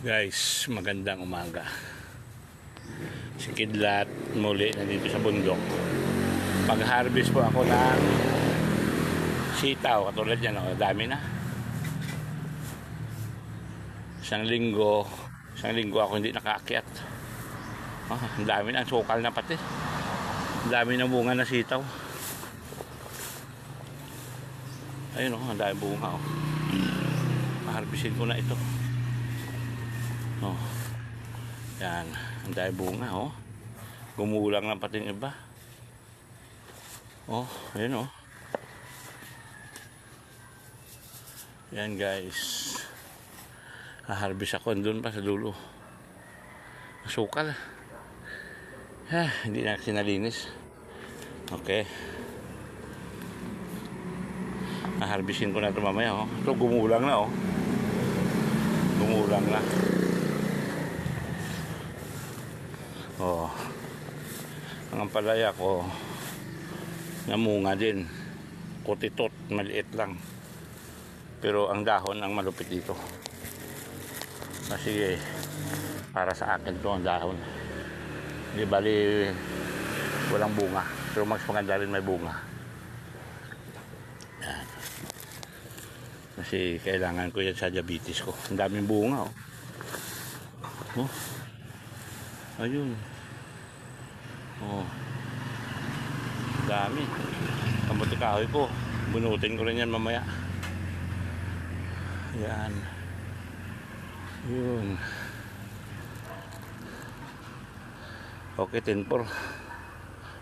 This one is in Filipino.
Guys, magandang umaga. Si Kidlat muli nandito sa bundok. Pag-harvest po ako ng sitaw. Katulad yan, dami na. Isang linggo ako hindi nakaakyat. Ang dami na, sukal na pati. Ang dami na bunga na sitaw. Ayun ang dami bunga. Harvestin ko na ito. Yan, ang dami bunga. Gumulang lang pati yung iba. Ayun. Yan guys, harvest ako doon pa sa dulo. Sukal. Hindi na sinalinis. Okay, harvestin ko na ito mamaya. Ito gumulang na. Gumulang na. Ang ampalaya ko namunga din, kutitot, maliit lang, pero ang dahon ang malupit dito. Kasi para sa akin to ang dahon, hindi bali walang bunga, pero mas maganda rin may bunga. Yan. Kasi kailangan ko yan sa diabetes ko. Ang daming bunga. Ayun. Dami. Kamuti kahoy ko, bunutin ko rin yan mamaya. Yan. Yun. Okay, 10-4.